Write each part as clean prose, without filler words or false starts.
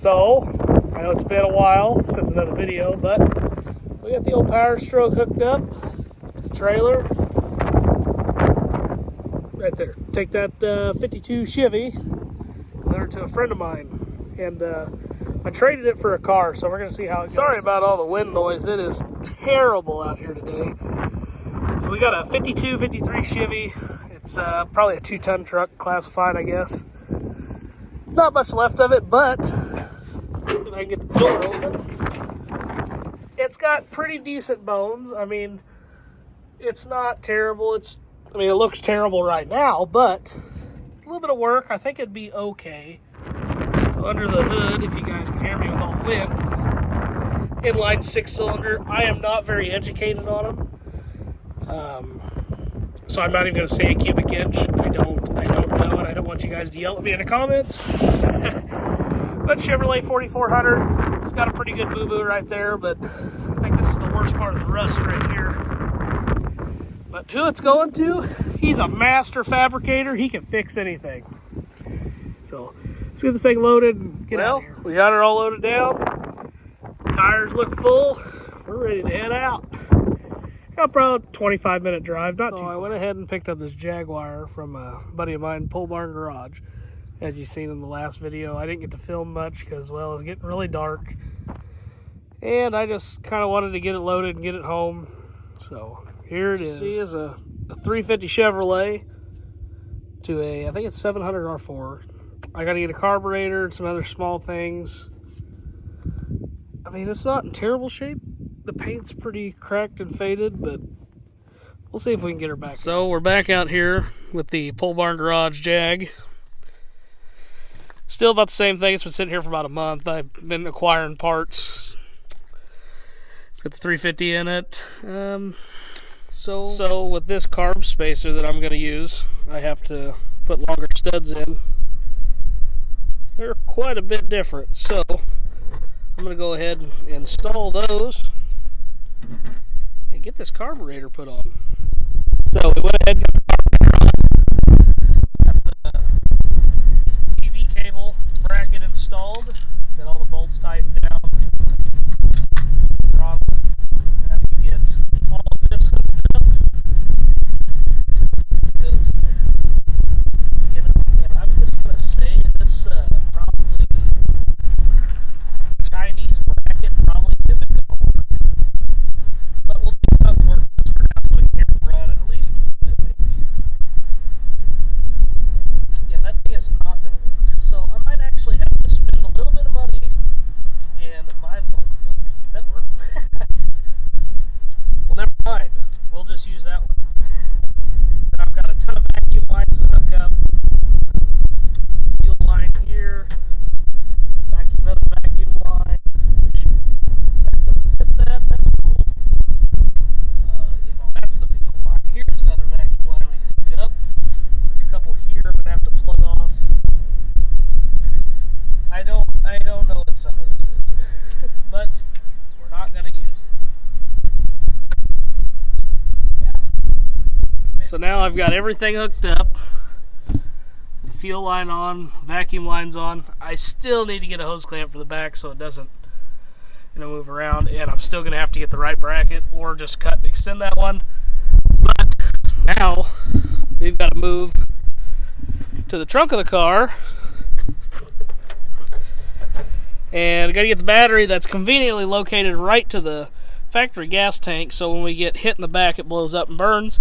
So, I know it's been a while since another video, but we got the old power stroke hooked up, the trailer, right there. Take that 52 Chevy, delivered to a friend of mine, and I traded it for a car, so we're going to see how it goes. Sorry about all the wind noise, it is terrible out here today. So we got a 52, 53 Chevy, it's probably a 2-ton truck, classified I guess. Not much left of it, but if I can get the door open, it's got pretty decent bones. I mean, it's not terrible. It looks terrible right now, but a little bit of work, I think it'd be okay. So under the hood, if you guys can hear me with all the wind, inline 6-cylinder. I am not very educated on them, so I'm not even going to say a cubic inch. I don't know, and I don't want you guys to yell at me in the comments. But Chevrolet 4400, it's got a pretty good boo-boo right there, but I think this is the worst part of the rust right here. But who it's going to, he's a master fabricator. He can fix anything. So let's get this thing loaded and get out of here. We got her all loaded down. Tires look full. We're ready to head out. Got probably a 25-minute drive, not too far. I went ahead and picked up this Jaguar from a buddy of mine, Pole Barn Garage. As you've seen in the last video, I didn't get to film much because, well, it was getting really dark. And I just kind of wanted to get it loaded and get it home. So here it is. See, is a 350 Chevrolet to a, I think it's 700 R4. I got to get a carburetor and some other small things. I mean, it's not in terrible shape. The paint's pretty cracked and faded, but we'll see if we can get her back. So we're back out here with the Pole Barn Garage Jag. Still about the same thing. It's been sitting here for about a month. I've been acquiring parts. It's got the 350 in it. So with this carb spacer that I'm going to use, I have to put longer studs in. They're quite a bit different. So I'm going to go ahead and install those and get this carburetor put on. So we went ahead and got the carburetor on. Got the TV cable bracket installed. Got all the bolts tightened down. Throttle. I have to get all of this hooked up. Goes there. You know, and I'm just going to say this probably Chinese bracket probably isn't going to work. But we'll get something work just for now so we can hear it run and at least yeah, that thing is not going to work. So I might actually have to spend a little bit of money and buy that worked. Well, never mind. We'll just use that one. Then I've got a ton of vacuum lines to hook up. Fuel line here. Another vacuum line, which that doesn't fit that. That's cool. That's the fuel line. Here's another vacuum line we can hook up. There's a couple here I'm gonna have to plug off. I don't know what some of this is, but we're not gonna use it. Yeah. So now I've got everything hooked up. The fuel line on, vacuum line's on. I still need to get a hose clamp for the back so it doesn't, move around, and I'm still gonna have to get the right bracket or just cut and extend that one. But now we've got to move to the trunk of the car and got to get the battery that's conveniently located right to the factory gas tank, so when we get hit in the back it blows up and burns.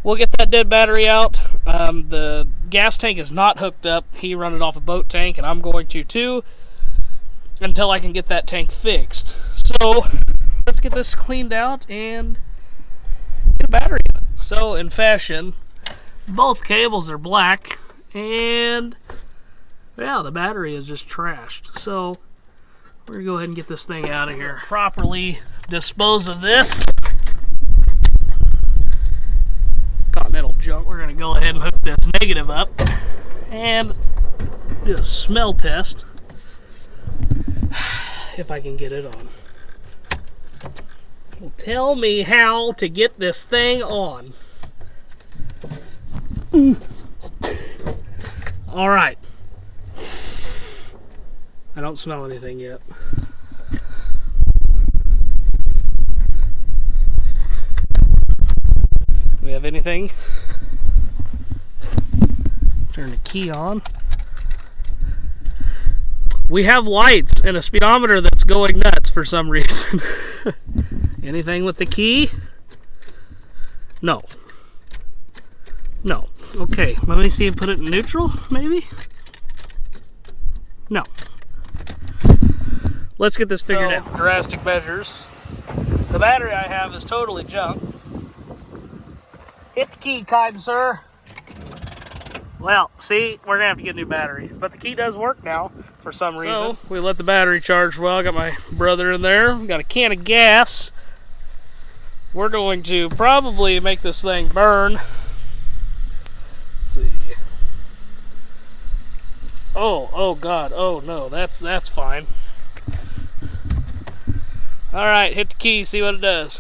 We'll get that dead battery out. The gas tank is not hooked up. He run it off a boat tank, and I'm going to too, until I can get that tank fixed. So let's get this cleaned out and get a battery in it. So in fashion, both cables are black, and yeah, the battery is just trashed. So we're gonna go ahead and get this thing out of here. Properly dispose of this Continental junk. We're gonna go ahead and hook this negative up and do a smell test if I can get it on. Well, tell me how to get this thing on. All right. I don't smell anything yet. Do we have anything? Turn the key on. We have lights and a speedometer that's going nuts for some reason. Anything with the key? No. No. Okay, let me see and put it in neutral, maybe? No. Let's get this figured out. Drastic measures. The battery I have is totally junk. Hit the key, kind sir. Well, see, we're gonna have to get a new battery, but the key does work now for some reason. So we let the battery charge well. I got my brother in there. We got a can of gas. We're going to probably make this thing burn. Let's see. Oh God, oh no, that's fine. All right, hit the key, see what it does.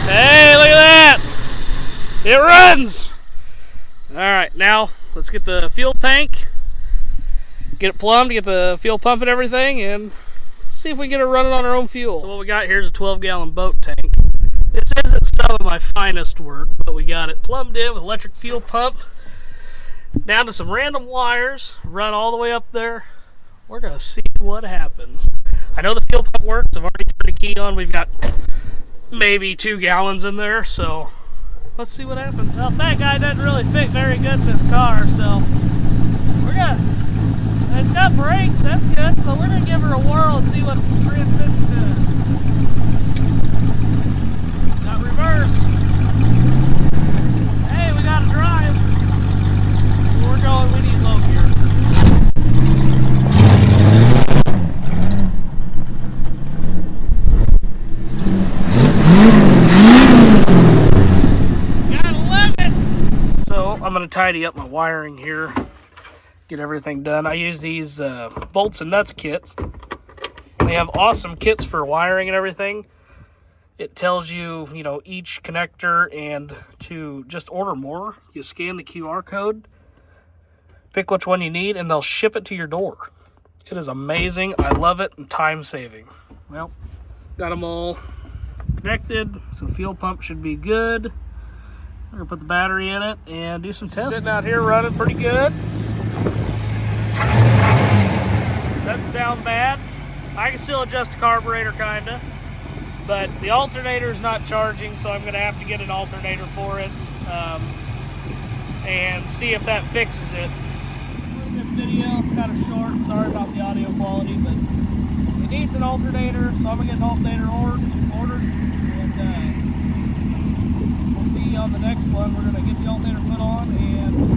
Hey, look at that! It runs! Alright, now let's get the fuel tank, get it plumbed, get the fuel pump and everything, and see if we can get it running on our own fuel. So what we got here is a 12-gallon boat tank. This isn't some of my finest work, but we got it plumbed in with electric fuel pump, down to some random wires, run all the way up there. We're going to see what happens. I know the fuel pump works. I've already turned the key on. We've got maybe 2 gallons in there, so let's see what happens. Well, that guy doesn't really fit very good in this car, so we're gonna, it's got brakes, that's good, so we're gonna give her a whirl and see what transmission does. Got reverse. Hey, we got to drive. Where we're going, we need low gear. I'm going to tidy up my wiring here, get everything done. I use these bolts and nuts kits. They have awesome kits for wiring and everything. It tells you, you know, each connector, and to just order more, you scan the QR code, pick which one you need, and they'll ship it to your door. It is amazing. I love it, and time saving. Well, got them all connected, so the fuel pump should be good. We're gonna put the battery in it and do some testing. Sitting out here running pretty good. Doesn't sound bad. I can still adjust the carburetor kinda, but the alternator is not charging, so I'm gonna have to get an alternator for it and see if that fixes it. This video is kind of short. Sorry about the audio quality, but it needs an alternator, so I'm gonna get an alternator ordered and on the next one, we're going to get the alternator put on and